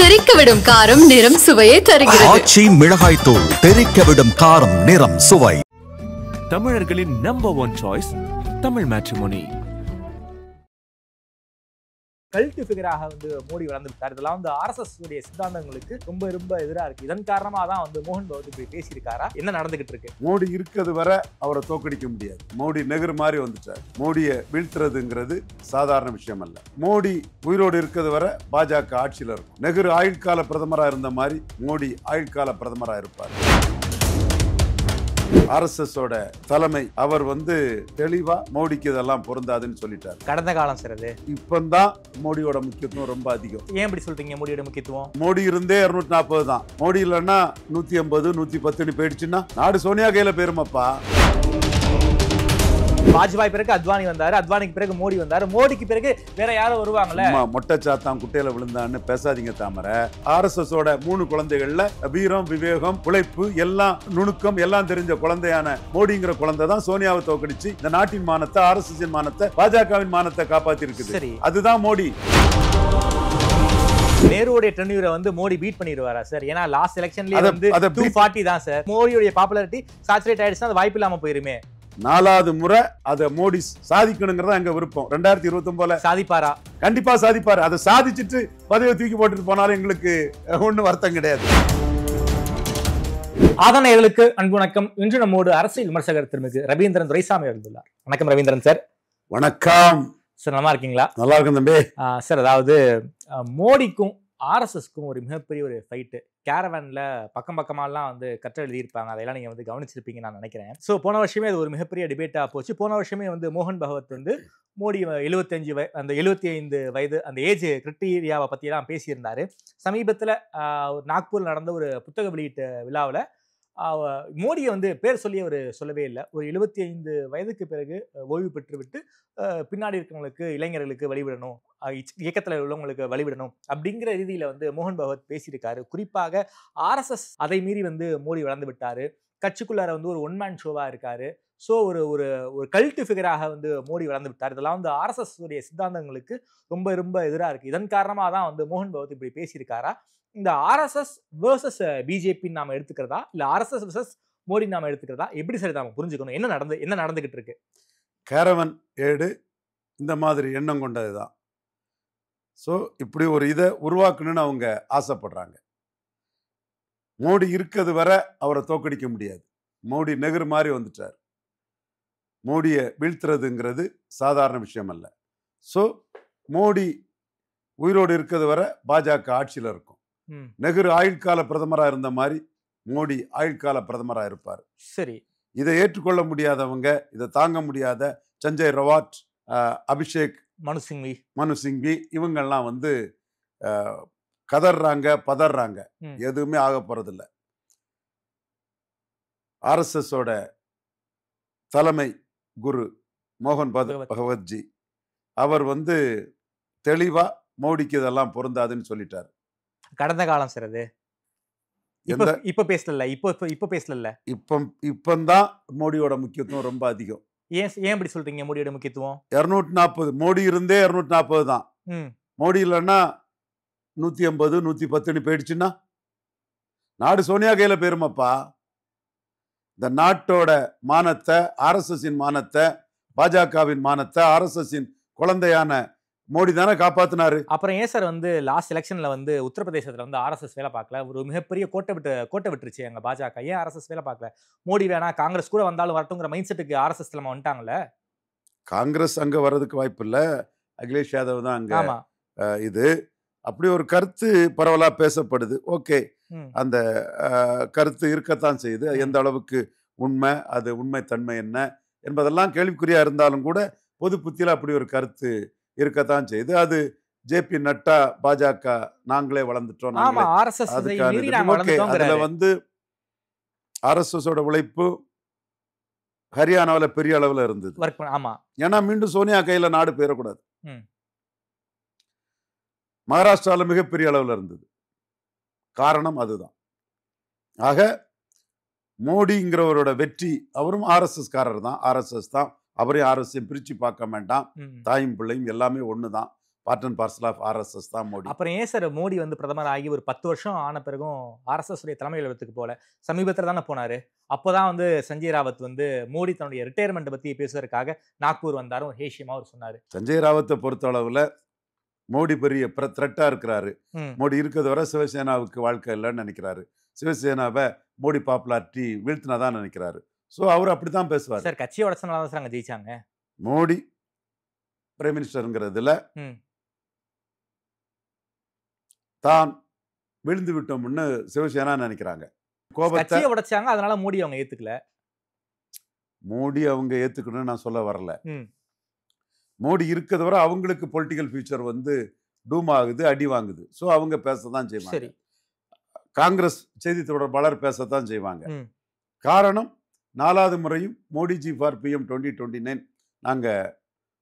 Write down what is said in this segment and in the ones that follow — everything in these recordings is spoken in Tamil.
தெறிக்கவிடும் காரம் நிறம் சுவையை தருகிறது. ஆச்சி மிளகாய் தூள் தெறிக்கவிடும் காரம் நிறம் சுவை. தமிழர்களின் number 1 choice Tamil matrimony. Cult ஃபிகராக மோடி வளர்ந்து விட்டார். இதெல்லாம் ஆர்எஸ்எஸ் உடைய சித்தாந்தங்களுக்கு ரொம்ப ரொம்ப எதிராக இருக்கு. இதன் காரணமா தான் மோகன் பகவத் இப்படி பேசியிருக்காரா? என்ன நடந்துகிட்டு இருக்கு? மோடி இருக்கிறது வரை அவரை தோக்கடிக்க முடியாது. மோடி நெகிர் மாதிரி வந்துட்டார். மோடியை வீழ்த்துறதுங்கிறது சாதாரண விஷயம் அல்ல. மோடி உயிரோடு இருக்கிறது வரை பாஜக ஆட்சியில் இருக்கும். நெகிர் ஆயுட்கால பிரதமராக இருந்த மாதிரி மோடி ஆயுட்கால பிரதமராக இருப்பார். ஆர்எஸ்எஸ் ஓட தலைமை அவர் தெளிவா மோடிக்கு இதெல்லாம் பொருந்தாதுன்னு சொல்லிட்டார். கடந்த காலம் சிறது. இப்பதான் மோடியோட முக்கியத்துவம் ரொம்ப அதிகம். ஏன் இப்படி சொல்றீங்க? மோடியோட முக்கியத்துவம் மோடி இருந்தே 240 தான். மோடி இல்லைன்னா 180 110 போயிடுச்சுன்னா நாடு சோனியா கையில போயிருமாப்பா. வாஜ்பாய் பிறகு அத்வானி வந்தாரு, அத்வானிக்கு பிறகு மோடி வந்தாரு, மோடிக்கு பிறகு வேற யாரும் வருவாங்கல்ல. மொட்டை சாத்தான் குட்டையில விழுந்தான்னு பேசாதீங்க தாமரை. ஆர்எஸ்எஸ் ஓட 3 குழந்தைகள்ல வீரம், விவேகம், உழைப்பு எல்லாம் நுணுக்கம் எல்லாம் தெரிஞ்ச குழந்தையான மோடிங்கிற குழந்தை தான் சோனியாவை தோக்கடிச்சு இந்த நாட்டின் மானத்தை, ஆர்எஸ்எஸ் மானத்தை, பாஜகவின் மானத்தை காப்பாத்தி இருக்குது. அதுதான் மோடி. நேருடைய டென்யூரை மோடி பீட் பண்ணிடுவாரா சார்? ஏன்னா லாஸ்ட் எலெக்ஷன்லயே 240 தான் சார். மோடியோட பாப்புலாரிட்டி சாச்சுரேட் ஆயிடுச்சுன்னா அது வாய்ப்பு இல்லாம போயிருமே. 4வது முறை அதை மோடி சாதிக்கணுங்கிறதா எங்க விருப்பம். 2029 சாதிப்பாரா? கண்டிப்பா சாதிப்பாரு. அதை சாதிச்சுட்டு பதவியை தூக்கி போட்டுட்டு போனாலும் எங்களுக்கு ஒன்னும் வருத்தம் கிடையாது. ஆதனைகளுக்கு அன்பு வணக்கம். இன்று நம்மோடு அரசியல் விமர்சகர் திருமிகு ரவீந்திரன் துரைசாமி வந்துள்ளார். வணக்கம் ரவீந்திரன் சார். வணக்கம் சார். நல்லா இருக்கீங்களா? நல்லா இருக்கும் தம்பி. சார், அதாவது மோடிக்கும் ஆர்எஸ்எஸ்க்கும் ஒரு மிகப்பெரிய ஒரு ஃபைட்டு. கேரவன்ல பக்கமாலாம் கற்று எழுதியிருப்பாங்க. அதெல்லாம் நீங்க கவனிச்சிருப்பீங்க நான் நினைக்கிறேன். ஸோ போன வருஷமே அது ஒரு மிகப்பெரிய டிபேட்டா போச்சு. போன வருஷமே மோகன் பகவத் மோடி 75 வயது அந்த ஏஜ் கிரிட்டீரியாவை பத்தி எல்லாம் பேசியிருந்தாரு. சமீபத்தில் நாக்பூர் நடந்த ஒரு புத்தக வெளியீட்டு விழாவில் மோடியை பேர் சொல்லி அவர் சொல்லவே இல்லை. ஒரு 75 வயதுக்கு பிறகு ஓய்வு பெற்றுவிட்டு பின்னாடி இருக்கிறவங்களுக்கு, இளைஞர்களுக்கு வழிவிடணும், இயக்கத்தில் உள்ளவங்களுக்கு வழிவிடணும் அப்படிங்கிற ரீதியில் மோகன் பகவத் பேசியிருக்காரு. குறிப்பாக ஆர்எஸ்எஸ் அதை மீறி மோடி வளர்ந்து விட்டாரு. கட்சிக்குள்ளார ஒரு ஒன்மேன் ஷோவா இருக்காரு. ஸோ ஒரு ஒரு ஒரு கல்ட் ஃபிகராக மோடி வளர்ந்து விட்டார். இதெல்லாம் ஆர்எஸ்எஸ் உடைய சித்தாந்தங்களுக்கு ரொம்ப ரொம்ப எதிராக இருக்கு. இதன் காரணமாக தான் மோகன் பகவத் இப்படி பேசியிருக்காரா? இந்த ஆர்எஸ்எஸ் வேர்சஸ் பிஜேபி நாம எடுத்துக்கிறதா, இல்ல ஆர்எஸ்எஸ் வெர்சஸ் மோடி நாம எடுத்துக்கிறதா? எப்படி சரி நாம புரிஞ்சுக்கணும்? என்ன நடந்துகிட்டு இருக்கு? கேரவன் ஏடு இந்த மாதிரி எண்ணம் கொண்டதுதான். ஸோ இப்படி ஒரு இதை உருவாக்கணும்னு அவங்க ஆசைப்படுறாங்க. மோடி இருக்கிறது வரை அவரை தோக்கடிக்க முடியாது. மோடி நெகிர் மாதிரி வந்துட்டார். மோடியை வீழ்த்துறதுங்கிறது சாதாரண விஷயம் அல்ல. ஸோ மோடி உயிரோடு இருக்கிறது வரை பாஜக ஆட்சியில் இருக்கும். நெகிர் ஆயுட்கால பிரதமராக இருந்த மாதிரி மோடி ஆயுட்கால பிரதமராக இருப்பார். சரி. இதை ஏற்றுக்கொள்ள முடியாதவங்க, இதை தாங்க முடியாத சஞ்சய் ரவாட், அபிஷேக் மனு சிங்வி இவங்கெல்லாம் கதறாங்க, பதறாங்க. எதுவுமே ஆக போறதில்லை. ஆர்எஸ்எஸ் ஓட தலைமை குரு மோகன் பகவத்ஜி அவர் தெளிவா மோடிக்கு இதெல்லாம் பொருந்தாதுன்னு சொல்லிட்டார். கடந்த காலம் சிறது. இப்ப பேசல. இப்பதான் மோடியோட முக்கியத்துவம் ரொம்ப அதிகம். ஏன் இப்படி சொல்றீங்க? மோடியோட முக்கியத்துவம் 240. மோடி இருந்தே 240 தான். மோடி இல்லைன்னா 180 110 போயிடுச்சுன்னா நாடு சோனியா கையில போயிருமாப்பா. இந்த நாட்டோட மானத்தை, ஆர்எஸ்எஸ் மானத்தை, பாஜகவின் மானத்தை, ஆர்எஸ்எஸ் குழந்தையான மோடி தானே காப்பாத்தினாரு. அப்புறம் ஏன் சார் லாஸ்ட் எலெக்ஷன்ல உத்தரப்பிரதேசத்துல ஆர்எஸ்எஸ் வேலை பார்க்கல? ஒரு மிகப்பெரிய கோட்டை விட்டுருச்சு எங்க பாஜக. ஏன் ஆர்எஸ்எஸ் வேலை பார்க்கல? மோடி வேணா, காங்கிரஸ் கூட வந்தாலும் வரட்டுங்கிற மைண்ட் செட்டுக்கு ஆர்எஸ்எஸ் தலைமை வந்துட்டாங்கல்ல. காங்கிரஸ் அங்க வர்றதுக்கு வாய்ப்பு இல்ல. அகிலேஷ் யாதவ் தான் அங்க. இது அப்படி ஒரு கருத்து பரவலா பேசப்படுது. ஓகே, அந்த கருத்து இருக்கத்தான் செய்யுது. எந்த அளவுக்கு உண்மை, அது உண்மை தன்மை என்ன என்பதெல்லாம் கேள்விக்குறியா இருந்தாலும் கூட பொது புத்தியில அப்படி ஒரு கருத்து இருக்கத்தான் செய்யுது. அது ஜேபி நட்டா, பாஜக நாங்களே வளர்ந்துட்டோம், அதுல ஆர்எஸ்எஸ் உழைப்பு ஹரியானாவில் பெரிய அளவுல இருந்தது. ஏன்னா மீண்டும் சோனியா கையில நாடு போயிடக்கூடாது. மகாராஷ்டிரால மிகப்பெரிய அளவுல இருந்தது. காரணம் அதுதான். ஆக மோடிங்கிறவரோட வெற்றி, அவரும் ஆர்எஸ்எஸ் காரர் தான், ஆர்எஸ்எஸ் தான். அவரையும் ஆர்எஸ்எஸ் பிரிச்சு பார்க்க வேண்டாம். தாயும் பிள்ளையும் எல்லாமே ஒண்ணுதான். Part and parcel of RSS தான் மோடி. அப்புறம் ஏன் சார் மோடி வந்து பிரதமர் ஆகி ஒரு 10 வருஷம் ஆன பிறகும் ஆர்எஸ்எஸ் உடைய தலைமை அலுவலகத்துக்கு போல? சமீபத்தில் தானே போனாரு. அப்போதான் வந்து சஞ்சய் ராவத் வந்து மோடி தன்னுடைய ரிட்டையர்மெண்ட் பத்தி பேசுவதற்காக நாக்பூர் வந்தாரும் ஹேஷியமா அவர் சொன்னாரு. சஞ்சய் ராவத்தை பொறுத்த அளவுல மோடி பெரிய த்ரெட்டா இருக்கிறாரு. மோடி இருக்கிறது வரை சிவசேனாவுக்கு வாழ்க்கை இல்லைன்னு நினைக்கிறாரு. சிவசேனாவை மோடி பாப்புலாரிட்டி வீழ்த்தினாதான் நினைக்கிறாரு. ஸோ அவர் அப்படித்தான் பேசுவார். சார் கட்சியை உடச்சனால தான் சார் அங்கே ஜெயிச்சாங்க. மோடி பிரைம் மினிஸ்டருங்கிறதுல தான் விழுந்து விட்டோம்னு சிவசேனா நினைக்கிறாங்க. கோபத்தை உடைச்சாங்க, அதனால மோடி அவங்க ஏத்துக்கல. மோடி அவங்க ஏத்துக்கணும்னு நான் சொல்ல வரல. மோடி இருக்கிறது வரை அவங்களுக்கு பொலிட்டிக்கல் ஃபியூச்சர் வந்து டூம் ஆகுது, அடி வாங்குது. ஸோ அவங்க பேசத்தான் செய்வாங்க. காங்கிரஸ் செய்தி தொடர்பாளர் பேசத்தான் செய்வாங்க. காரணம் 4வது முறையும் மோடிஜி ஃபார் PM 2029 நாங்கள்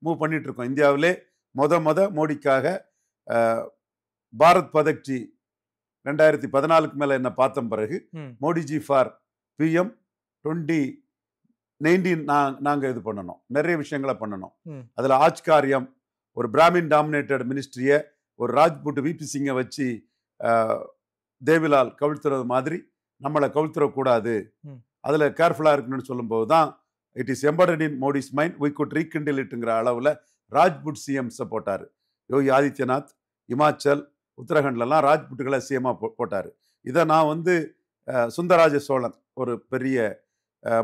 மூவ் பண்ணிட்டு இருக்கோம். இந்தியாவிலே மொத மோடிக்காக பாரத் பதக்ஜி 2014 மேல என்ன பார்த்த பிறகு மோடிஜி ஃபார் PM 2019 நாங்கள் இது பண்ணணும், நிறைய விஷயங்களை பண்ணணும். அதில் ஆட்சிக்காரியம், ஒரு பிராமின் டாமினேட்டட் மினிஸ்ட்ரியை ஒரு ராஜ்புட் விபி சிங்கை வச்சு தேவிலால் கவிழ்த்துறது மாதிரி நம்மளை கவிழ்த்துறக்கூடாது, அதில் கேர்ஃபுல்லாக இருக்கணும்னு சொல்லும்போது தான் it is embedded in Modi's mind we could rekindle இட்டுங்கிற அளவில் ராஜ்புட் சிஎம்ஸை போட்டார். யோகி ஆதித்யநாத் இமாச்சல் உத்தரகண்ட்லாம் ராஜ்புட்டுகளை சிஎம்மாக போட்டார். இதை நான் வந்து சுந்தரராஜ சோழன் ஒரு பெரிய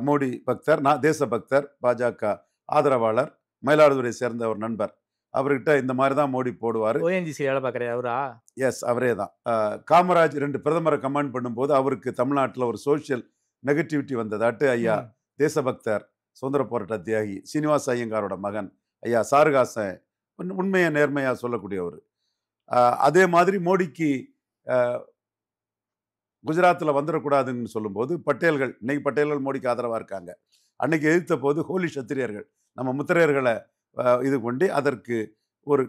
மோடி பக்தர், நான் தேசபக்தர், பாஜக ஆதரவாளர், மயிலாடுதுறை சேர்ந்த ஒரு நண்பர், அவர்கிட்ட இந்த மாதிரி தான் மோடி போடுவார். ஓஎன்ஜிசி வேலை பார்க்குறாரு அவரா? எஸ், அவரே தான். காமராஜ் 2 பிரதமரை கமாண்ட் பண்ணும்போது அவருக்கு தமிழ்நாட்டில் ஒரு சோஷியல் நெகட்டிவிட்டி வந்ததாட்டு ஐயா தேசபக்தர், சுதந்திர போராட்ட தியாகி சீனிவாச ஐயங்காரோட மகன் ஐயா சாருகாசன் உண்மையை நேர்மையாக சொல்லக்கூடியவர். அதே மாதிரி மோடிக்கு குஜராத்தில் வந்துடக்கூடாதுன்னு சொல்லும்போது பட்டேல்கள், இன்னைக்கு பட்டேல்கள் மோடிக்கு ஆதரவாக இருக்காங்க, அன்னைக்கு எதிர்த்த போது ஹோலி சத்திரியர்கள் நம்ம முத்திரையர்களை இது கொண்டு அதற்கு ஒரு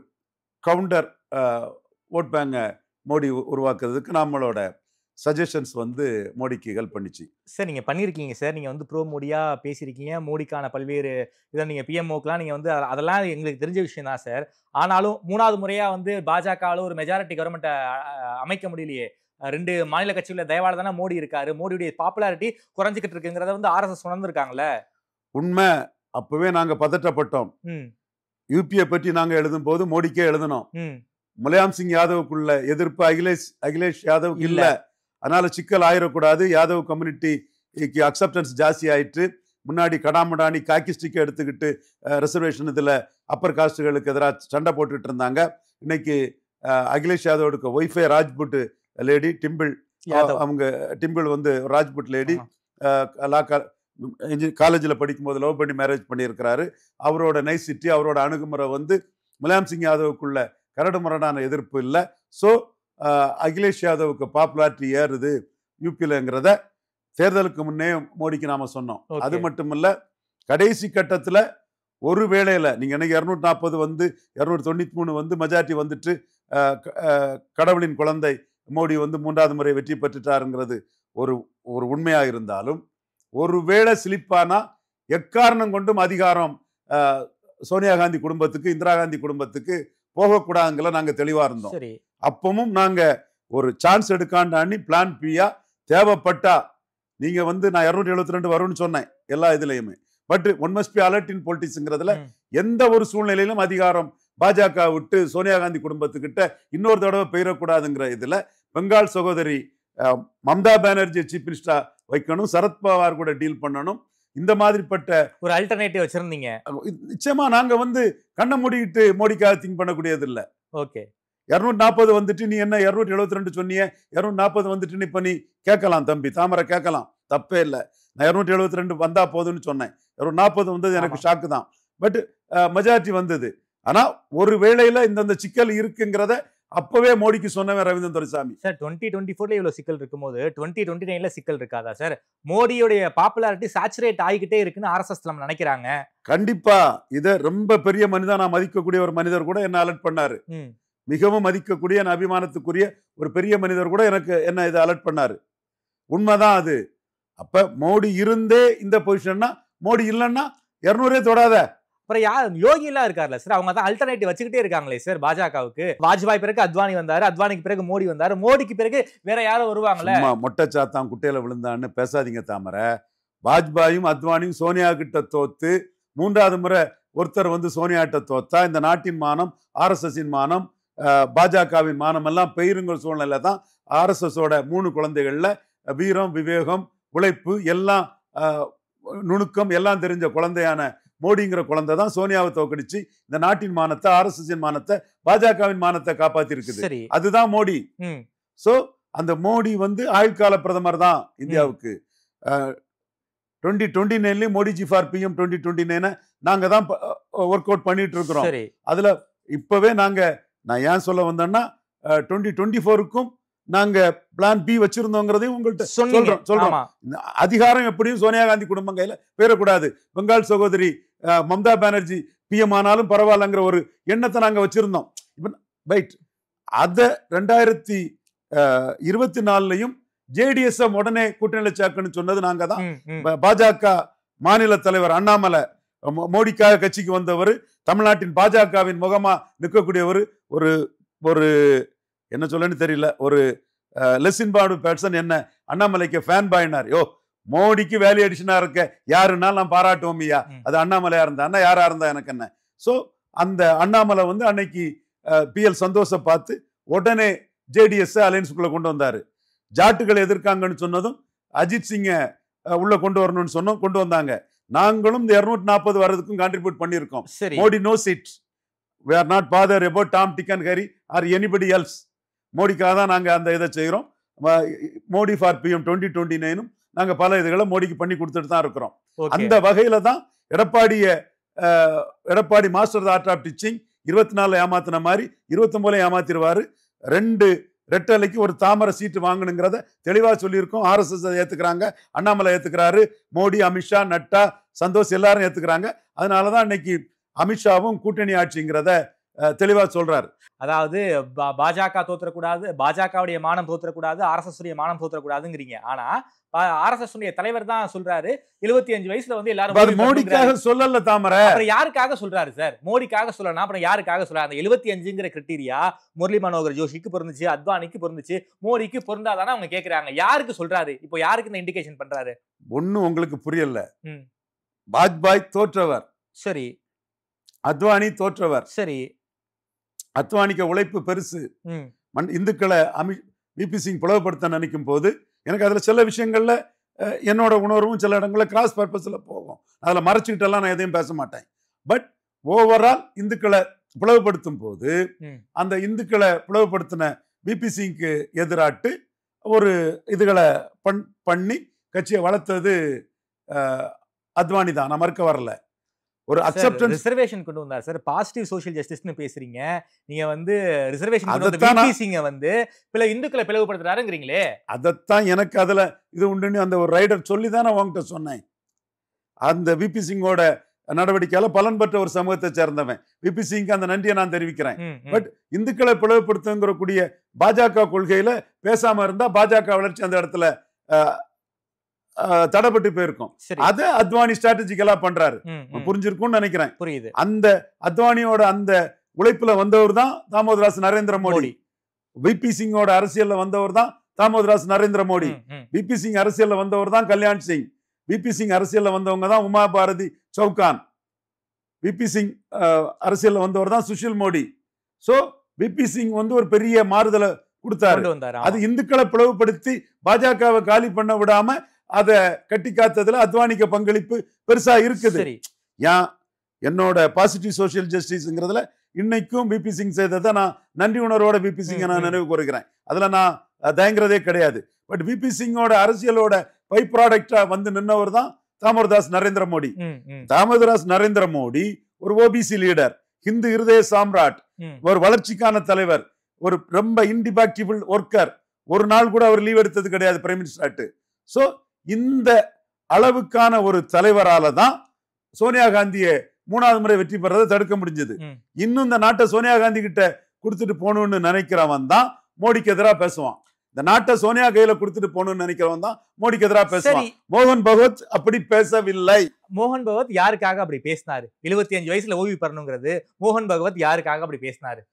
கவுண்டர் ஓட் பேங்கை மோடி உருவாக்குறதுக்கு நம்மளோட சஜஷன்ஸ் வந்து மோடிக்கு ஹெல்ப் பண்ணிச்சு. சார் நீங்கள் பண்ணியிருக்கீங்க சார், நீங்கள் வந்து ப்ரோ மோடியாக பேசியிருக்கீங்க, மோடிக்கான பல்வேறு இதை நீங்கள் பிஎம்ஓக்கெலாம் நீங்கள் வந்து அதெல்லாம் எங்களுக்கு தெரிஞ்ச விஷயம் தான் சார். ஆனாலும் 3வது முறையாக வந்து பாஜகவில் ஒரு மெஜாரிட்டி கவர்மெண்ட்டை அமைக்க முடியலையே. 2 மாநில கட்சிகளில் தயவால தானே மோடி இருக்காரு, மோடியுடைய பாப்புலாரிட்டி குறைஞ்சிக்கிட்டு இருக்குங்கிறத வந்து ஆர்எஸ்எஸ் உணர்ந்துருக்காங்களே. உண்மை, அப்பவே நாங்கள் பதட்டப்பட்டோம். யூபியை பற்றி நாங்கள் எழுதும் போது மோடிக்கே எழுதணும். முலாயம் சிங் யாதவுக்குள்ள எதிர்ப்பு அகிலேஷ் யாதவுக்கு இல்லை, அதனால சிக்கல் ஆயிடக்கூடாது, யாதவ் கம்யூனிட்டிக்கு அக்செப்டன்ஸ் ஜாஸ்தி ஆயிட்டு முன்னாடி கடாமடானி காக்கி ஸ்டிக்கை எடுத்துக்கிட்டு ரிசர்வேஷன் இதில் அப்பர் காஸ்டுகளுக்கு எதிராக சண்டை போட்டுட்டு இருந்தாங்க. இன்னைக்கு அகிலேஷ் யாதவோட ஒய்ஃபே ராஜ்புட் லேடி டிம்பிள், அவங்க டிம்பிள் வந்து ராஜ்புட் லேடி காலேஜில் படிக்கும் போது லவ் பண்ணி மேரேஜ் பண்ணியிருக்கிறாரு. அவரோட நைசிட்டி, அவரோட அணுகுமுறை வந்து முலாயம் சிங் யாதவுக்குள்ள கரடு முரடான எதிர்ப்பு இல்லை. ஸோ அகிலேஷ் யாதவுக்கு பாப்புலாரிட்டி ஏறுது யூபியிலங்கிறத தேர்தலுக்கு முன்னே மோடிக்கு நாம சொன்னோம். அது மட்டும் இல்ல, கடைசி கட்டத்தில் ஒரு வேளையில நீங்க எனக்கு 240 வந்து 293 வந்து மெஜாரிட்டி வந்துட்டு கடவுளின் குழந்தை மோடி வந்து 3வது முறை வெற்றி பெற்றுட்டாருங்கிறது ஒரு உண்மையா இருந்தாலும், ஒருவேளை சிலிப்பானா எக்காரணம் கொண்டும் அதிகாரம் சோனியா காந்தி குடும்பத்துக்கு, இந்திரா காந்தி குடும்பத்துக்கு போகக்கூடாதுங்கள நாங்க தெளிவா இருந்தோம். அப்பவும் நாங்க ஒரு சான்ஸ் எடுக்காண்டான்னு பிளான் பியா தேவைப்பட்டா நீங்க வந்து நான் 272 வரும்னு சொன்னேன் எல்லா இதுலயுமே. But one must be alert in பொலிட்டிக்ஸ்ங்கிறதுல எந்த ஒரு சூழ்நிலையிலும் அதிகாரம் பாஜக விட்டு சோனியா காந்தி குடும்பத்துக்கிட்ட இன்னொரு தடவை பெயரக்கூடாதுங்கிற இதுல பெங்கால் சகோதரி மம்தா பானர்ஜி சீஃப் மினிஸ்டரா வைக்கணும், சரத்பவார் கூட டீல் பண்ணணும், இந்த மாதிரிப்பட்ட ஒரு அல்டர்னேட்டிவ் வச்சிருந்தீங்க. நிச்சயமா நாங்க வந்து கண்ணை மூடிக்கிட்டு மோடிக்காக திங்க் பண்ணக்கூடியது இல்லை. ஓகே, 240 வந்துட்டு நீ என்ன 272 சொன்னிய, 240 வந்துட்டு நீ இப்ப நீ கேட்கலாம் தம்பி தாமரை, கேட்கலாம், தப்பே இல்லை. நான் 272 வந்தா போதுன்னு சொன்னேன். 240 வந்தது எனக்கு ஷாக்கு தான். பட் மெஜாரிட்டி வந்தது. ஆனா ஒரு வேளையில இந்த சிக்கல் இருக்குங்கிறத அப்பவே மோடிக்கு சொன்னவன் ரவீந்திரன் துரைசாமி. சார் 2024 இவ்வளவு சிக்கல் இருக்கும்போது 2029 சிக்கல் இருக்காதா சார்? மோடியோடைய பாப்புலாரிட்டி சாச்சுரேட் ஆகிக்கிட்டே இருக்குன்னு ஆர்எஸ்எஸ் நம்ம நினைக்கிறாங்க. கண்டிப்பா இதை ரொம்ப பெரிய மனிதா நான் மதிக்கக்கூடிய ஒரு மனிதர் கூட என்ன அலர்ட் பண்ணாரு. மிகவும் மதிக்கக்கூடிய அபிமானத்துக்குரிய ஒரு பெரிய மனிதர் கூட என்ன இதை அலர்ட் பண்ணாரு. உண்மைதான் அது. அப்ப மோடி இருந்தே இந்த பொசிஷன்னா, மோடி இல்லைன்னா 200 தொடாத. அப்புறம் யார் யோகி எல்லாம் இருக்காருல்ல சார், அவங்க தான் அல்டர்னேட்டிவ் வச்சுக்கிட்டே இருக்காங்களே சார் பாஜகவுக்கு. வாஜ்பாய் பிறகு அத்வானி வந்தாரு, அத்வானிக்கு பிறகு மோடி வந்தாரு, மோடிக்கு பிறகு வேற யாரும் வருவாங்களே. மொட்டை சாத்தான் குட்டையில விழுந்தான்னு பேசாதீங்க தாமரை. வாஜ்பாயும் அத்வானியும் சோனியா கிட்ட தோத்து 3வது முறை ஒருத்தர் வந்து சோனியாட்ட தோத்தா இந்த நாட்டின் மானம், ஆர்எஸ்எஸ்ஸின் மானம், பாஜகவின் மானம் எல்லாம் பெயருங்கிற சூழ்நிலை தான். ஆர்எஸ்எஸோட 3 குழந்தைகள்ல வீரம், விவேகம், உழைப்பு எல்லாம் நுணுக்கம் எல்லாம் தெரிஞ்ச குழந்தையான மோடிங்கிற குழந்தை தான் சோனியாவை தோக்கடிச்சு இந்த நாட்டின் மானத்தை, ஆர்எஸ்எஸ் மானத்தை, பாஜகவின் மானத்தை காப்பாத்தி இருக்குது. அதுதான் மோடி. சோ அந்த மோடி வந்து ஆயுட்கால பிரதமர் தான் இந்தியாவுக்கு. 2029 மோடிஜி ஃபார் பிஎம் 2029 நாங்க தான் ஒர்க் அவுட் பண்ணிட்டு இருக்கிறோம். அதுல இப்பவே நான் ஏன் சொல்ல வந்தேன்னா 2024க்கும் நாங்க பிளான் பி வச்சிருந்தோங்கிறதையும் உங்கள்கிட்ட சொல்றோம். அதிகாரம் எப்படியும் சோனியா காந்தி குடும்பம் கையில போயிடக்கூடாது. பெங்கால் சகோதரி மம்தா பானர்ஜி பிஎம் ஆனாலும் பரவாயில்லங்கிற ஒரு எண்ணத்தை நாங்க வச்சிருந்தோம். ரைட். அத 2024லயும் ஜேடிஎஸ் உடனே கூட்டணி சாக்குன்னு சொன்னது நாங்க தான். பாஜக மாநில தலைவர் அண்ணாமலை மோடிக்காக கட்சிக்கு வந்தவர், தமிழ்நாட்டின் பாஜகவின் முகமா நிற்கக்கூடியவர், ஒரு ஒரு என்ன சொல்லன்னு தெரியல, ஒரு லெசின்பாடு பர்சன் என்ன அண்ணாமலைக்கு ஃபேன் பாயினார். மோடிக்கு வேல்யூ அடிஷனா இருக்க யாருன்னாலும் நான் பாராட்டுவோம்யா, அது அண்ணாமலையா இருந்தா யாரா இருந்தா எனக்கு என்ன. சோ அந்த அண்ணாமலை வந்து அன்னைக்கு PL சந்தோஷ பார்த்து உடனே ஜேடிஎஸ் அலையன்ஸுக்குள்ள கொண்டு வந்தாரு. ஜாட்டுகளை எதிர்க்காங்கன்னு சொன்னதும் அஜித் சிங்க உள்ள கொண்டு வரணும்னு சொன்னோம், கொண்டு வந்தாங்க. நாங்களும் இந்த 240 வர்றதுக்கும் கான்ட்ரிபியூட் பண்ணியிருக்கோம். Modi knows it. we are not bothered about Tom, Dick and Harry or anybody else. மோடிக்காக தான் நாங்க அந்த இதை செய்கிறோம். மோடி ஃபார் பிஎம் 2029 நாங்க பல இதுகளை மோடிக்கு பண்ணி கொடுத்துட்டு தான் இருக்கிறோம். அந்த வகையில தான் Edappadi master art of teaching 24 ஏமாத்தின மாதிரி 29 ஏமாத்திடுவாரு. 2 ரெட்டலைக்கு ஒரு தாமரை சீட்டு வாங்கணுங்கிறத தெளிவா சொல்லியிருக்கோம். RSS ஏத்துக்கிறாங்க, அண்ணாமலை ஏத்துக்கிறாரு, மோடி, அமித்ஷா, நட்டா, சந்தோஷ் எல்லாரும் ஏத்துக்கிறாங்க. அதனாலதான் இன்னைக்கு அமித்ஷாவும் கூட்டணி ஆட்சிங்கிறத தெளிவா சொல்றாரு. அதாவது பாஜக தோற்றக்கூடாது, பாஜகவுடைய மானம் தோற்றக்கூடாது, RSS உடைய மானம் தோற்றக்கூடாதுங்கிறீங்க. ஆனா RSS உடைய தலைவர் தான் சொல்றாரு 75 வயசுல வந்து எல்லாரும் மோடிக்காக சொல்லல தாமரை. அப்புறம் யாருக்காக சொல்றாரு சார்? மோடிக்காக சொல்லலாம், அப்புறம் யாருக்காக சொல்றாரு? அந்த 75ங்கிற கிரைட்டீரியா முரளி மனோகர் ஜோஷிக்கு பொருந்துச்சு, அத்வானிக்கு பொருந்துச்சு, மோடிக்கு பொருந்தாதானே அவங்க கேக்குறாங்க. யாருக்கு சொல்றாரு? இப்போ யாருக்கு இந்த இண்டிகேஷன் பண்றாரு? ஒன்னும் உங்களுக்கு புரியல. வாஜ்பாய் தோற்றவர், சரி. அத்வானி தோற்றவர், சரி. அத்வானிக்கு உழைப்பு பெருசு. இந்துக்களை VP சிங் பிளவுபடுத்த நினைக்கும் போது எனக்கு அதுல சில விஷயங்கள்ல என்னோட உணர்வும் சில இடங்கள்ல கிராஸ் பர்பஸ்ல போகும். அதுல மறைச்சுக்கிட்டெல்லாம் நான் எதையும் பேச மாட்டேன். பட் ஓவரால் இந்துக்களை பிளவுபடுத்தும் போது அந்த இந்துக்களை பிளவுபடுத்தின VP சிங்க்கு எதிராட்டு ஒரு இதுகளை பண்ணி கட்சியை வளர்த்தது அத்வானி தான். நான் மறுக்க வரல. ஒரு அக்செப்டன்ஸ் ரிசர்வேஷன் கொண்டு வந்தார் சார். பாசிட்டிவ் சோஷியல் ஜஸ்டிஸ்னு பேசுறீங்க நீங்க, வந்து ரிசர்வேஷன் கொண்டு வந்த VP சிங் வந்து பிற இந்துக்களை பிளவுபடுத்துறாருங்கறீங்களே. அதத்தான் எனக்கு அதுல இது உண்டுன்னு அந்த ஒரு ரைடர் சொல்லி தான் நான் உங்ககிட்ட சொன்னேன். அந்த VP சிங்கோட நடவடிக்கையால பலன் பெற்ற ஒரு சமூகத்தை சேர்ந்தவன். VP சிங்க்கு அந்த நன்றியை நான் தெரிவிக்கிறேன். பட் இந்துக்களை பிளவுபடுத்துங்கிற கூடிய பாஜக கொள்கையில பேசாம இருந்தா பாஜக வளர்ச்சி அந்த இடத்துல தடைப்பட்டு போயிருக்கும். அத அத்வானி ஸ்ட்ராட்டஜிக்கலா பண்றாரு. புரிஞ்சிருக்கும்னு நினைக்கிறேன். புரியுது. அந்த அத்வானியோட அந்த உழைப்புல வந்தவர் தான் தாமோதராஸ் நரேந்திர மோடி. VP சிங்கோட அரசியல்ல வந்தவர் தான் தாமோதராஸ் நரேந்திர மோடி. VP சிங் அரசியல்ல வந்தவர் தான் கல்யாண் சிங். VP சிங் அரசியல்ல வந்தவங்க தான் உமா பாரதி சௌகான். VP சிங் அரசியல்ல வந்தவர் தான் சுஷில் மோடி. சோ VP சிங் வந்து ஒரு பெரிய மாறுதலை கொடுத்தாரு. அது இந்துக்களை பிளவுபடுத்தி பாஜகவை காலி பண்ண விடாம அதை கட்டி காத்ததுல அத்வானிக்கு பங்களிப்பு பெருசா இருக்குது. என்னோட பாசிட்டிவ் சோசியல் ஜஸ்டிஸ்ங்கிறதுல இன்னைக்கும் VP சிங் செய்ததை நான் நன்றி உணர்வோட VP சிங்கை நான் நினைவு கூறுகிறேன். அதுல நான் தயங்குறதே கிடையாது. பட் VP சிங்கோட அரசியலோட பை ப்ராடக்டா வந்து நின்னவர் தான் தாமோதராஸ் நரேந்திர மோடி. தாமோதராஸ் நரேந்திர மோடி ஒரு OBC லீடர், ஹிந்து இருதய சாம்ராட், ஒரு வளர்ச்சிக்கான தலைவர், ஒரு ரொம்ப இன்டிபாக்டிபிள் ஒர்க்கர். ஒரு நாள் கூட அவர் லீவ் எடுத்தது கிடையாது பிரைம் மினிஸ்டர். சோ இந்த அளவுக்கான ஒரு தலைவரால தான் சோனியா காந்தியை 3வது முறை வெற்றி பெறதை தடுக்க முடிஞ்சது. இன்னும் இந்த நாட்டை சோனியா காந்தி கிட்ட கொடுத்துட்டு போகணும்னு நினைக்கிறவன் தான் மோடிக்கு எதிராக பேசுவான். இந்த நாட்டை சோனியா கையில கொடுத்துட்டு போகணும்னு நினைக்கிறவன் தான் மோடிக்கு எதிராக பேசுவான். சரி, மோகன் பகவத் அப்படி பேசவில்லை. மோகன் பகவத் யாருக்காக அப்படி பேசினாரு? 75 வயசுல ஓய்வு பெறணுங்கிறது மோகன் பகவத் யாருக்காக அப்படி பேசினாரு?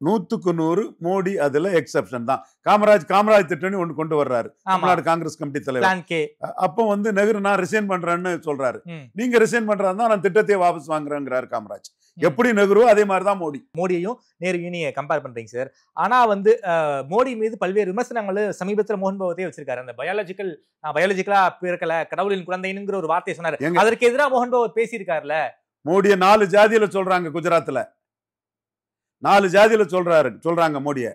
100க்கு 100 மோடி அதுல எக்ஸெப்ஷன் தான். காமராஜ் திட்டம்னு ஒண்ணு கொண்டு வர்றாரு தமிழ்நாடு காங்கிரஸ் கமிட்டி தலைவர். Plan K. அப்போ வந்து நெஹ்ரு நான் ரிசைன் பண்றேன்னு சொல்றாரு. நீங்க ரிசைன் பண்றாருன்னா நான் திட்டத்தையே வாபஸ் வாங்குறேங்கிறாரு காமராஜ். எப்படி நெஹ்ரு அதே மாதிரிதான் மோடி. மோடியையும் நேருவையும் நீங்க கம்பேர் பண்றீங்க சார். ஆனா வந்து மோடி மீது பல்வேறு விமர்சனங்கள் சமீபத்துல மோகன் பகவத்தே வச்சிருக்காரு. அந்த பயாலஜிக்கலா பிறக்கல, கடவுளின் குழந்தைங்கிற ஒரு வார்த்தையை சொன்னாரு. அதற்கு எதிராக மோகன் பகவத் பேசியிருக்காருல. மோடிய 4 ஜாதியில சொல்றாங்க குஜராத்ல. 4 ஜாதியில சொல்றாங்க மோடிய.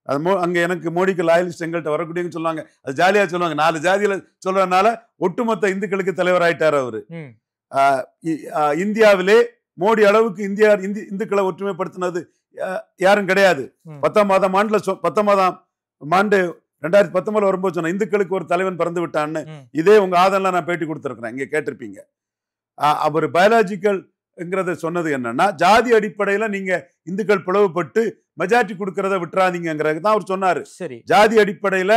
அது அங்க எனக்கு மோடிக்கு லாயலிஸ்ட் எங்கள்கிட்ட வரக்கூடியன்னு சொல்லுவாங்க. அது ஜாலியா சொல்லுவாங்க. 4 ஜாதியில சொல்றதுனால ஒட்டுமொத்த இந்துக்களுக்கு தலைவர் ஆயிட்டாரு அவரு. இந்தியாவிலே மோடி அளவுக்கு இந்துக்களை ஒற்றுமைப்படுத்தினது யாரும் கிடையாது. 19ஆம் ஆண்டு 2019 வரும்போது சொன்ன இந்துக்களுக்கு ஒரு தலைவன் பிறந்து விட்டான்னு இதே உங்க ஆதரவுல நான் பேட்டி கொடுத்திருக்கிறேன். இங்க கேட்டிருப்பீங்க. அவர் பயாலஜிக்கல் சொன்னது என்னன்னா, ஜாதி அடிப்படையில நீங்க இந்துக்கள் பிளவுபட்டு மெஜாரிட்டி கொடுக்கறத விட்டுறாதீங்கிறது தான் அவர் சொன்னாரு. ஜாதி அடிப்படையில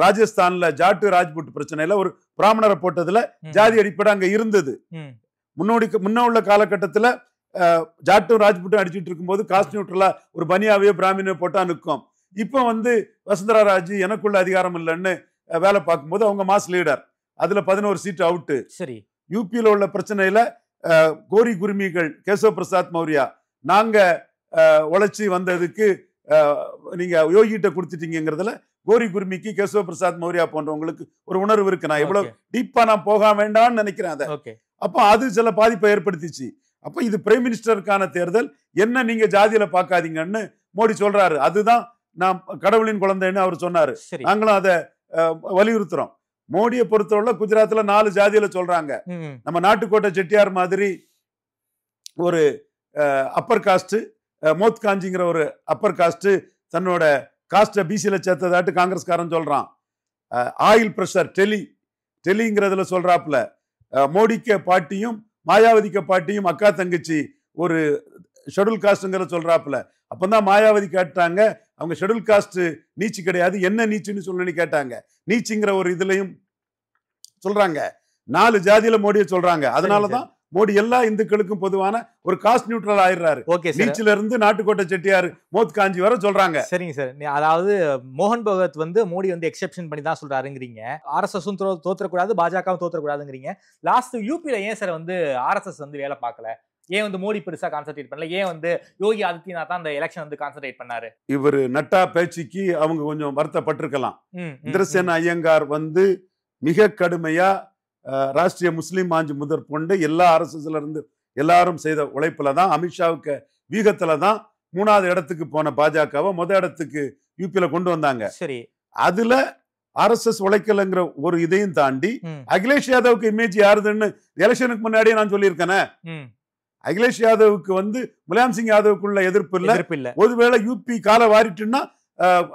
ராஜஸ்தான்ல ஜாட்டு ராஜ்புட் பிரச்சனையில ஒரு பிராமணரை போட்டதுல ஜாதி அடிப்படை அங்க இருந்தது. முன்ன உள்ள காலகட்டத்துல ஜாட்டும் ராஜ்புட்டும் அடிச்சுட்டு இருக்கும்போது காஸ்ட் நியூட்ரலா ஒரு பனியாவையோ பிராமினையோ போட்டா நிற்கும். இப்ப வந்து வசுந்தரா ராஜி எனக்குள்ள அதிகாரம் இல்லைன்னு வேலை பார்க்கும்போது அவங்க மாஸ் லீடர், அதுல 11 சீட் அவுட்டு. சரி, யூபியில உள்ள பிரச்சனையில கோரி குருமிகள் கேசவ பிரசாத் மௌரியா நாங்க உழைச்சி வந்ததுக்கு நீங்க யோகிட்ட கொடுத்துட்டீங்கிறதுல கோரி குருமிக்கு கேசவ பிரசாத் மௌரியா போன்றவங்களுக்கு ஒரு உணர்வு இருக்கு. நான் எவ்வளவு டீப்பா நான் போக வேண்டாம்னு நினைக்கிறேன் அதை. அப்ப அது சில பாதிப்பை ஏற்படுத்திச்சு. அப்ப இது பிரைம் மினிஸ்டருக்கான தேர்தல், என்ன நீங்க ஜாதியில பாக்காதீங்கன்னு மோடி சொல்றாரு. அதுதான் நான் கடவுளின் குழந்தைன்னு அவர் சொன்னாரு. நாங்களும் அதை வலியுறுத்துறோம். மோடியை பொறுத்தவரை குஜராத்ல 4 ஜாதியில சொல்றாங்க. நம்ம நாட்டுக்கோட்டை செட்டியார் மாதிரி ஒரு அப்பர் காஸ்ட், மோத் காஞ்சிங்கிற ஒரு அப்பர் காஸ்ட் தன்னோட காஸ்ட பிசியில சேர்த்ததாட்டு காங்கிரஸ்காரன் சொல்றான். ஆயில் பிரஷர் டெலிங்கிறதுல சொல்றாப்புல மோடிக்க பாட்டியும் மாயாவதிக்க பாட்டியும் அக்கா தங்கச்சி ஒரு ஷெட்யூல் காஸ்ட்ங்கிற சொல்றாப்புல. அப்பதான் மாயாவதி கேட்டாங்க, அவங்க ஷெட்யூல் காஸ்ட் நீச்சு கிடையாது, என்ன நீச்சுன்னு சொல்லி கேட்டாங்க. நீச்சுங்கிற ஒரு இதுலயும் சொல்றாங்க. 4 ஜாதியில மோடியை சொல்றாங்க. அதனாலதான் மோடி எல்லா இந்துக்களுக்கும் பொதுவான ஒரு காஸ்ட் நியூட்ரல் ஆயிடுறாரு. நீச்சில இருந்து நாட்டுக்கோட்டை செட்டியார் மோத் காஞ்சி வர சொல்றாங்க. சரிங்க சார். அதாவது மோகன் பகவத் வந்து மோடி வந்து எக்ஸெப்ஷன் பண்ணி தான் சொல்றாருங்கிறீங்க. ஆர்எஸ்எஸும் தோற்றக்கூடாது, பாஜகவும் தோற்றக்கூடாதுங்கிறீங்க. லாஸ்ட் யூபியில ஏன் சார் வந்து ஆர்எஸ்எஸ் வந்து வேலை பார்க்கல? ஏன் வந்து மோடி பெருசா கான்சென்ட்ரேட் பண்ணல? ஏன் வந்து யோகி ஆதித்யநாத் தான் அந்த எலெக்ஷன் வந்து கான்சென்ட்ரேட் பண்ணாரு? இவர் நட்டா பேச்சுக்கு அவங்க கொஞ்சம் வருத்தப்பட்டிருக்கலாம். இந்திரசேன ஐயங்கார் வந்து மிக கடுமையா ராஷ்டிரிய முஸ்லீம் மாஞ்சு முதற்கொண்டு எல்லா ஆர்எஸ்எஸ்ல இருந்து எல்லாரும் செய்த உழைப்புல தான், அமித்ஷாவுக்கு வீகத்துல தான் 3வது இடத்துக்கு போன பாஜகவை முதல் இடத்துக்கு யூபியில கொண்டு வந்தாங்க. சரி, அதுல ஆர்எஸ்எஸ் உழைக்கலங்கிற ஒரு இதையும் தாண்டி அகிலேஷ் யாதவுக்கு இமேஜ் யாருதுன்னு எலெக்ஷனுக்கு முன்னாடியே நான் சொல்லியிருக்கேன். அகிலேஷ் யாதவுக்கு வந்து முலாயம் சிங் யாதவுக்குள்ள எதிர்ப்பு இல்ல. ஒருவேளை யூபி கால வாரிட்டுன்னா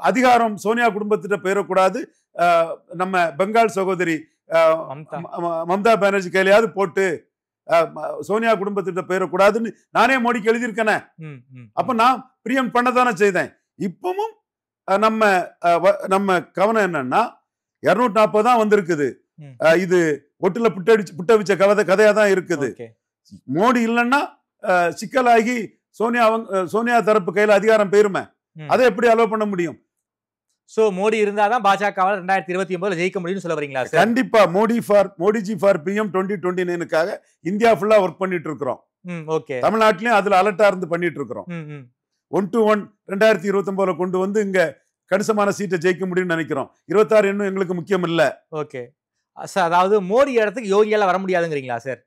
அதிகாரம் சோனியா குடும்பத்திட்ட பெயரக்கூடாது, நம்ம பெங்கால் சகோதரி மம்தா பானர்ஜி கையிலையாவது போட்டு சோனியா குடும்பத்திட்ட பெயரக்கூடாதுன்னு நானே மோடிக்கு எழுதியிருக்கேன். அப்ப நான் பிரியம் பண்ணதானே செய்தேன். இப்பவும் நம்ம கவனம் என்னன்னா 240 தான் வந்திருக்குது. இது ஒட்டுல புட்ட வச்ச கதையா தான் இருக்குது. மோடி இல்லைன்னா சிக்கலாகி சோனியா தரப்பு கையில அதிகாரம் பெயருமே, அதை எப்படி அலோவ் பண்ண முடியும்? சோ மோடி இருந்தாதான் பாஜகவால் 2029 ஜெயிக்க முடியும்னு சொல்ல வரீங்களா? கண்டிப்பா. மோடிஜி ஃபார் பிஎம் 2029க்காக இந்தியா ஃபுல்லா ஒர்க் பண்ணிட்டு இருக்கிறோம். தமிழ்நாட்டிலயும் அதுல அலர்ட்டா இருந்து பண்ணிட்டு இருக்கிறோம். 1-1 2029 கொண்டு வந்து இங்க கணிசமான சீட்டை ஜெயிக்க முடியும்னு நினைக்கிறோம். 26 இன்னும் எங்களுக்கு முக்கியம் இல்ல. ஓகே சார், அதாவது மோடி இடத்துக்கு யோகியால வர முடியாதுங்கிறீங்களா சார்?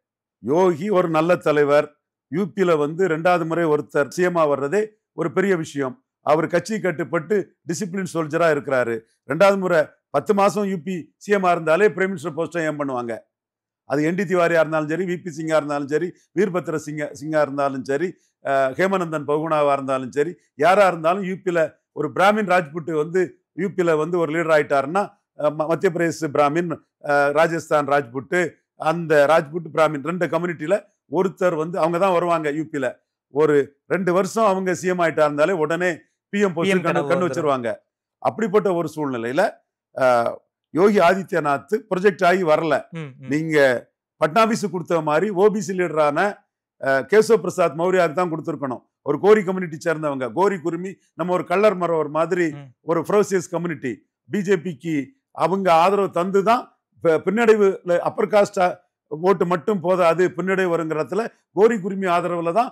யோகி ஒரு நல்ல தலைவர். யூபியில வந்து 2வது முறை ஒருத்தர் சிஎம்ஆ வர்றதே ஒரு பெரிய விஷயம். அவர் கட்சி கட்டுப்பட்டு டிசிப்ளின் சோல்ஜரா இருக்கிறாரு. 2வது முறை 10 மாசம் யூபி சிஎம்ஆ இருந்தாலே பிரைம் மினிஸ்டர் போஸ்டை ஏம் பண்ணுவாங்க. அது என்டி திவாரியா இருந்தாலும் சரி, விபி சிங்கா இருந்தாலும் சரி, வீர்பத்ர சிங்கா இருந்தாலும் சரி, ஹேமநந்தன் பகுனாவா இருந்தாலும் சரி, யாரா இருந்தாலும் யூபியில ஒரு பிராமின் ராஜ்புட் வந்து யூபியில வந்து ஒரு லீடர் ஆயிட்டாருன்னா, மத்திய பிரதேச பிராமின், ராஜஸ்தான் ராஜ்புட், அந்த ராஜ்புட் பிராமின் 2 கம்யூனிட்டியில ஒருத்தர் வந்து அவங்க தான் வருவாங்க. யூபியில ஒரு 2 வருஷம் அவங்க சிஎம் ஆயிட்டா இருந்தாலே உடனே பிஎம் போஸ்ட் கண்ணு வச்சிருவாங்க. அப்படிப்பட்ட ஒரு சூழ்நிலையில யோகி ஆதித்யநாத் ப்ரொஜெக்ட் ஆகி வரல. நீங்க பட்னாவிஸ் கொடுத்த மாதிரி ஓபிசி லீடரான கேசவ பிரசாத் மௌரியாவுக்கு தான் கொடுத்துருக்கணும். ஒரு கோரி கம்யூனிட்டி சேர்ந்தவங்க, கோரி குருமி, நம்ம ஒரு கள்ளர் மரவர் மாதிரி ஒரு ஃபரோசியஸ் கம்யூனிட்டி. பிஜேபிக்கு அவங்க ஆதரவு தந்து தான் பின்னடைவு, அப்பர் காஸ்ட் ஓட்டு மட்டும் போதாது, பின்னடைவு வருங்கிறதுல கோரி குருமி ஆதரவுல தான்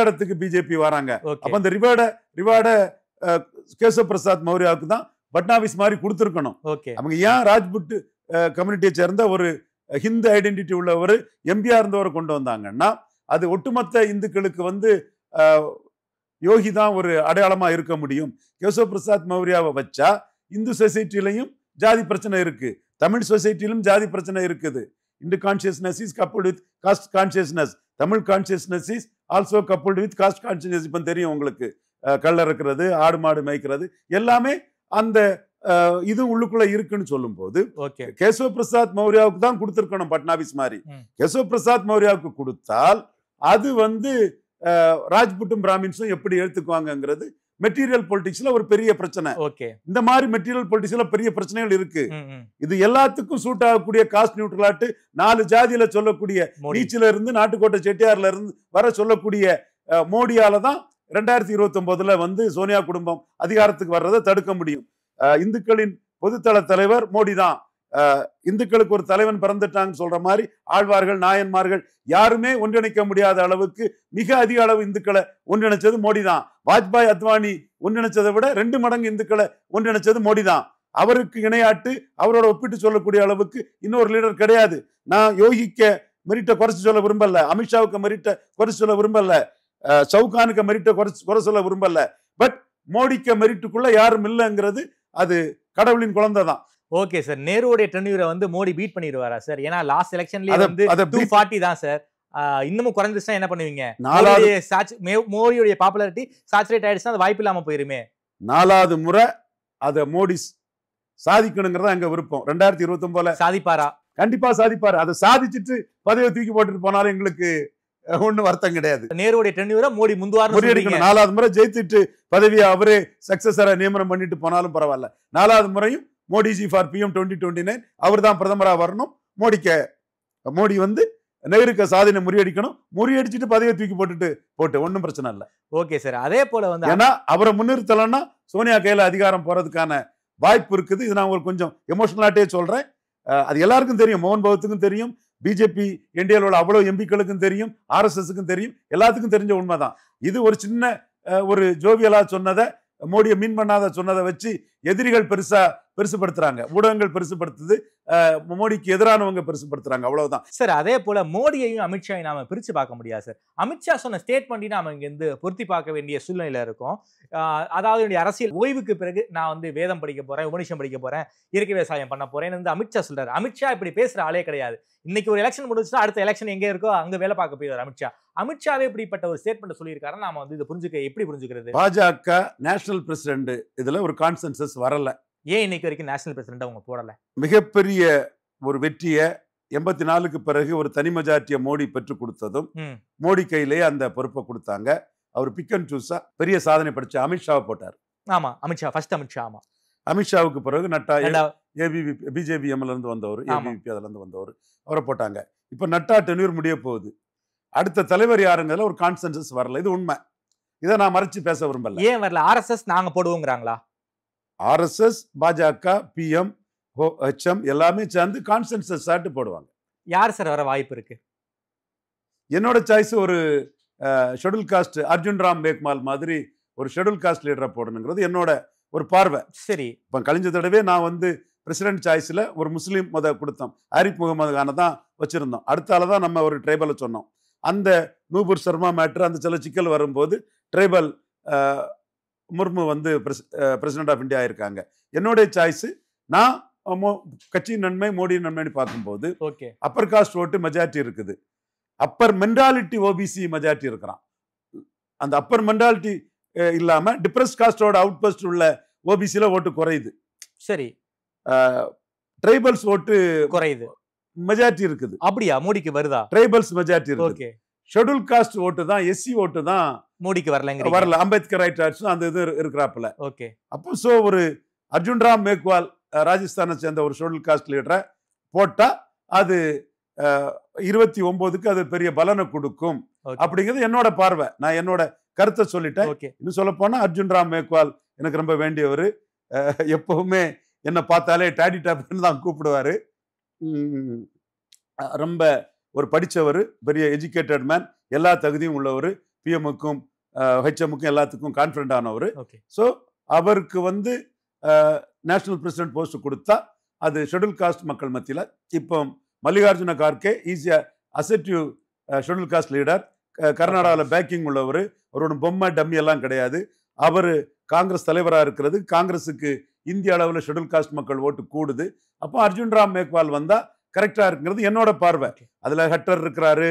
இடத்துக்கு பிஜேபி வராங்க. அப்ப அந்த ரிவார்ட கேசவ பிரசாத் மௌரியாவுக்கு தான் பட்னாவிஸ் மாதிரி கொடுத்துருக்கணும். அவங்க ஏன் ராஜ்புட் கம்யூனிட்டியை சேர்ந்த ஒரு ஹிந்து ஐடென்டிட்டி உள்ள ஒரு எம்பியா இருந்தவரை கொண்டு வந்தாங்கன்னா, அது ஒட்டுமொத்த இந்துக்களுக்கு யோகி தான் ஒரு அடையாளமா இருக்க முடியும். கேசவ பிரசாத் மௌரியாவை வச்சா இந்து சொசைட்டிலையும் ஜாதி பிரச்சனை இருக்கு, தமிழ் சொசைட்டிலும் ஜாதி பிரச்சனை இருக்குது. Hindu consciousness is coupled with caste consciousness, Tamil consciousness is also coupled with caste consciousness. இப்ப தெரியும் உங்களுக்கு, கள்ள இருக்கிறது, ஆடு மாடு மேய்க்கிறது எல்லாமே அந்த இது உள்ளுக்குள்ள இருக்குன்னு சொல்லும் போது கேசவ பிரசாத் மௌரியாவுக்கு தான் கொடுத்திருக்கணும் பட்னாவிஸ் மாதிரி. கேசவ பிரசாத் மௌரியாவுக்கு கொடுத்தால் அது ராஜ்புட்டும் பிராமின்ஸும் எப்படி எடுத்துக்குவாங்கிறது மெட்டீரியல் பொலிட்டிக்ஸ்ல ஒரு பெரிய பிரச்சனை. இந்த மாதிரி மெட்டீரியல் பொலிட்டிக்ஸ்ல பெரிய பிரச்சனைகள் இருக்கு. இது எல்லாத்துக்கும் சூட் ஆகக்கூடிய காஸ்ட் நியூட்ரலாட்டு 4 ஜாதியில சொல்லக்கூடிய நீச்சில இருந்து நாட்டுக்கோட்டை செட்டியார்ல இருந்து வர சொல்லக்கூடிய மோடியால தான் 2029 சோனியா குடும்பம் அதிகாரத்துக்கு வர்றதை தடுக்க முடியும். இந்துக்களின் பொதுத்தள தலைவர் மோடி தான். இந்துக்களுக்கு ஒரு தலைவன் பிறந்துட்டாங்கன்னு சொல்ற மாதிரி ஆழ்வார்கள், நாயன்மார்கள் யாருமே ஒன்றிணைக்க முடியாத அளவுக்கு மிக அதிக அளவு இந்துக்களை ஒன்றிணைச்சது மோடி தான். வாஜ்பாய், அத்வானி ஒன்றிணைச்சதை விட 2 மடங்கு இந்துக்களை ஒன்றிணைச்சது மோடி தான். அவருக்கு இணையாட்டு அவரோட ஒப்பிட்டு சொல்லக்கூடிய அளவுக்கு இன்னொரு லீடர் கிடையாது. நான் யோகிக்க மெரிட்டை குறைச்சு சொல்ல விரும்பல, அமித்ஷாவுக்கு மெரிட்டை குறைச்சு சொல்ல விரும்பல, சவுகானுக்கு மெரிட்டை குறை சொல்ல விரும்பல. பட் மோடிக்கு மெரிட்டுக்குள்ள யாரும் இல்லைங்கிறது அது கடவுளின் குழந்தை தான். ஓகே சார், நேருடைய டென்யூரை மோடி பீட் பண்ணிடுவாரா சார்? ஏன்னா லாஸ்ட் எலெக்ஷன்லயே 240 தான் சார். இன்னமும் குறைஞ்சிருச்சா என்ன பண்ணுவீங்க? மோடியுடைய பாப்புலாரிட்டி சாச்சுரேட் ஆயிடுச்சுன்னா அது வாய்ப்பு இல்லாம போயிருமே. 4வது முறை அதை மோடி சாதிக்கணுங்கிறதா எங்க விருப்பம். 2029 சாதிப்பாரா? கண்டிப்பா சாதிப்பாரு. அதை சாதிச்சுட்டு பதவியை தூக்கி போட்டுட்டு போனாலும் எங்களுக்கு ஒன்னும் வருத்தம் கிடையாது. நேருடைய டென்யூரை மோடி முறியடிக்கணும். 4வது முறை ஜெயித்துட்டு பதவியை அவரே சக்சஸரா நியமனம் பண்ணிட்டு போனாலும் பரவாயில்ல. 4வது முறையும் மோடிஜி ஃபார் PM 2029 அவர் தான் பிரதமராக வரணும். மோடி நேருக்கு சாதனை முறியடிக்கணும். முறியடிச்சுட்டு பதவியை தூக்கி போட்டு ஒன்னும் பிரச்சனை இல்லை. ஓகே சார், அதே போல ஏன்னா அவரை முன்னிறுத்தலன்னா சோனியா கையில அதிகாரம் போறதுக்கான வாய்ப்பு இருக்குது. இது நான் ஒரு கொஞ்சம் எமோஷனலாட்டே சொல்றேன். அது எல்லாருக்கும் தெரியும், மோகன் பகவத்துக்கும் தெரியும், பிஜேபி என்டிஏல உள்ள அவ்வளவு எம்பிக்களுக்கும் தெரியும், RSSக்கும் தெரியும், எல்லாத்துக்கும் தெரிஞ்ச உண்மைதான். இது ஒரு சின்ன ஒரு ஜோவியலா சொன்னதை, மோடியை மீன் பண்ணாத சொன்னதை வச்சு எதிரிகள் பெருசுபடுத்துறாங்க, ஊடகங்கள் பெருசுபடுத்துது, மோடிக்கு எதிரானவங்க பெருசுபடுத்துறாங்க, அவ்வளவுதான் சார். அதே போல மோடியையும் அமித்ஷாவையும் நாம பிரிச்சு பார்க்க முடியாது சார். அமித்ஷா சொன்ன ஸ்டேட்மெண்ட்டையும் நாம இங்க பொருத்தி பார்க்க வேண்டிய சூழ்நிலையில இருக்கும். அதாவது என்னுடைய அரசியல் ஓய்வுக்கு பிறகு நான் வேதம் படிக்க போறேன், உபநிஷம் படிக்க போறேன், இயற்கை விவசாயம் பண்ண போறேன்னு அமித்ஷா சொல்றாரு. அமித்ஷா இப்படி பேசுற ஆளே கிடையாது. இன்னைக்கு ஒரு எலெக்ஷன் முடிஞ்சுன்னா அடுத்த எலெக்ஷன் எங்க இருக்கோ அங்க வேலை பார்க்க போயிடுறாரு அமித்ஷாவே இப்படிப்பட்ட ஒரு ஸ்டேட்மெண்ட் சொல்லியிருக்காரு. நாம இதை எப்படி புரிஞ்சுக்கிறது? பாஜக நேஷனல் பிரசிடென்ட் இதுல ஒரு கான்சென்சஸ் வரல. ஏன் இன்னைக்கு வரைக்கும் நேஷனல் பிரசிடென்ட் அவங்க போடல? மிகப்பெரிய ஒரு வெற்றியை 84க்கு பிறகு ஒரு தனி மெஜாரிட்டியை மோடி பெற்றுக் கொடுத்ததும் மோடி கையிலேயே அந்த பொறுப்பை கொடுத்தாங்க. அவர் பிக் அண்ட் சூஸா பெரிய சாதனை படிச்ச அமித்ஷாவை போட்டார். ஆமா, அமித்ஷா ஃபர்ஸ்ட். ஆமா, அமித்ஷாவுக்கு பிறகு நட்டா பிஜேபிஎம்ல இருந்து வந்தவர், ஏபிவிபி அதுல இருந்து வந்தவர், அவரை போட்டாங்க. இப்ப நட்டா டென்யூர் முடிய போகுது. அடுத்த தலைவர் யாருங்கிறதுல ஒரு கான்சென்சஸ் வரல. இது உண்மை. இதை நான் மறைச்சு பேச விரும்பல. ஏன் வரல? RSS நாங்க போடுவோங்கிறாங்களா? RSS, பாஜக, PM, HM எல்லாமே சேர்ந்து கான்சென்சஸ் ஆட்டு போடுவாங்க. யார் சார் வர வாய்ப்பு இருக்கு? என்னோட சாய்ஸ் ஒரு ஷெட்யூல் காஸ்ட் அர்ஜுன் ராம் மேக்மால் மாதிரி ஒரு ஷெட்யூல் காஸ்ட் லீடரை போடணுங்கிறது என்னோட ஒரு பார்வை. சரி, இப்போ கழிஞ்ச தடவை நான் பிரசிடென்ட் சாய்ஸ்ல ஒரு முஸ்லீம் கொடுத்தோம், ஆரிஃப் முகமது கானை தான் வச்சிருந்தோம். அடுத்தால தான் நம்ம ஒரு ட்ரைபலை சொன்னோம். அந்த நூபுர் சர்மா மேட்ரு அந்த சில சிக்கல் வரும்போது tribal Murmu president of India இருக்காங்க. என்னுடைய சாய்ஸ் நான் கட்சியின் நன்மை மோடியின் நன்மைன்னு பார்க்கும்போது அப்பர் காஸ்ட் ஓட்டு மெஜாரிட்டி இருக்குது, அப்பர் மென்டாலிட்டி ஓபிசி மெஜாரிட்டி இருக்கிறான். அந்த அப்பர் மென்டாலிட்டி இல்லாம டிப்ரெஸ் காஸ்டோட அவுட் போஸ்ட் உள்ள ஓபிசில ஓட்டு குறையுது. சரி, ட்ரைபல்ஸ் ஓட்டு குறையுது, மெஜாரிட்டி இருக்குது. அப்படியா? மோடிக்கு வருதா? ட்ரைபல்ஸ் மெஜாரிட்டி இருக்கு. ஷெட்யூல் காஸ்ட் ஓட்டு தான், SC ஓட்டு தான் மோடிக்கு வரல. அம்பேத்கர் ரைட் ஆர்ட்ஸ் அந்த இது இருக்கிறாப்புல. ஓகே, அப்போ சோ ஒரு அர்ஜுன் ராம் மேக்வால் ராஜஸ்தானை சேர்ந்த ஒரு ஷெட்யூல் காஸ்ட் லீடரை போட்டா அது 29க்கு அது பெரிய பலனை கொடுக்கும் அப்படிங்கிறது என்னோட பார்வை. நான் என்னோட கருத்தை சொல்லிட்டேன். இன்னும் சொல்ல போனா அர்ஜுன் ராம் மேக்வால் எனக்கு ரொம்ப வேண்டியவர். எப்பவுமே என்ன பார்த்தாலே டாடி டாப்னு தான் கூப்பிடுவாரு. ரொம்ப ஒரு படித்தவர், பெரிய எஜுகேட்டட் மேன், எல்லா தகுதியும் உள்ளவர், பிஎம்முக்கும் ஹெச்எம்முக்கும் எல்லாத்துக்கும் கான்ஃபிடண்ட் ஆனவர். ஸோ அவருக்கு வந்து நேஷனல் பிரசிடென்ட் போஸ்ட் கொடுத்தா அது ஷெட்யூல் காஸ்ட் மக்கள் மத்தியில். இப்போ மல்லிகார்ஜுன கார்கே ஈஸியா அசெட்டிவ் ஷெட்யூல் காஸ்ட் லீடர், கர்நாடகாவில் பேக்கிங் உள்ளவர், அவரோட பொம்மை டம்மி எல்லாம் கிடையாது. அவர் காங்கிரஸ் தலைவராக இருக்கிறது, காங்கிரஸுக்கு இந்திய அளவில் ஷெட்யூல் காஸ்ட் மக்கள் ஓட்டு கூடுது. அப்போ அர்ஜுன் ராம் மேக்வால் வந்தா கரெக்டா இருக்குங்கிறது என்னோட பார்வை. அதுல ஹட்டர் இருக்கிறாரு,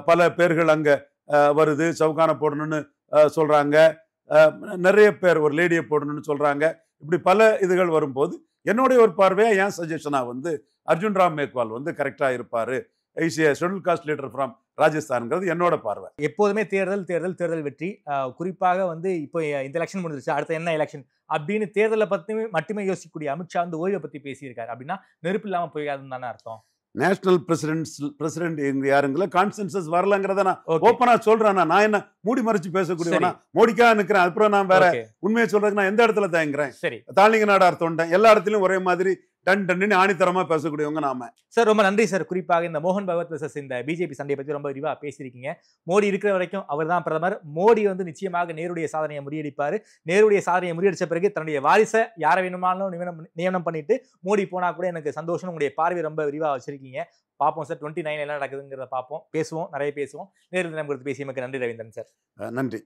பல பேர்கள் அங்க வருது, சவுகான போடணும்னு சொல்றாங்க, நிறைய பேர் ஒரு லேடியை போடணும்னு சொல்றாங்க. இப்படி பல இதுகள் வரும்போது என்னுடைய ஒரு பார்வையா என் சஜஷனா வந்து அர்ஜுன் ராம் மேக்வால் வந்து கரெக்டா இருப்பாரு, ஷெட்யூல் காஸ்ட் லீடர் ஃப்ரம் ராஜஸ்தான்ங்கிறது என்னோட பார்வை. எப்போதுமே தேர்தல் வெற்றி. குறிப்பாக வந்து இப்போ இந்த எலெக்ஷன் முடிஞ்சிருச்சு, அடுத்த என்ன எலெக்ஷன் அப்படின்னு தேர்தலை பத்தி மட்டுமே யோசிக்கக்கூடிய அமித்ஷா வந்து ஓய்வை பத்தி பேசியிருக்காரு. அப்படின்னா நெருப்பு இல்லாம போயாதுன்னு தானே அர்த்தம். நேஷனல் பிரசிடென்ட் யாருங்கள கான்சென்சஸ் வரலங்கிறத நான் ஓப்பனா சொல்றேன். நான் என்ன மூடி மறைச்சு பேசக்கூடியவனா? மோடிக்காக நிக்கிறேன். அப்புறம் நான் வேற உண்மையை சொல்றதுக்கு நான் எந்த இடத்துல தயங்குறேன்? சரி, தாளிங்க நாடு அர்த்தம் எல்லா இடத்துலயும் ஒரே மாதிரி டன் ஆணித்தரமா பேசக்கூடியவங்க நாம. சார் ரொம்ப நன்றி சார். குறிப்பாக இந்த மோகன் பகவத் வெர்சஸ் இந்த பிஜேபி சண்டையை பத்தி ரொம்ப விரிவா பேசியிருக்கீங்க. மோடி இருக்கிற வரைக்கும் அவர் தான் பிரதமர். மோடி வந்து நிச்சயமாக நேருடைய சாதனையை முறியடிப்பாரு. நேருடைய சாதனையை முறியடிச்ச பிறகு தன்னுடைய வாரிசை யாரை வேணுமானாலும் நியமனம் பண்ணிட்டு மோடி போனா கூட எனக்கு சந்தோஷம். உங்களுடைய பார்வை ரொம்ப விரிவா வச்சிருக்கீங்க. பார்ப்போம் சார் 29 என்ன நடக்குதுங்கிறத பார்ப்போம், பேசுவோம், நிறைய பேசுவோம். நேரு தினம் குறித்து பேசியமைக்கு நன்றி ரவீந்திரன் சார். நன்றி.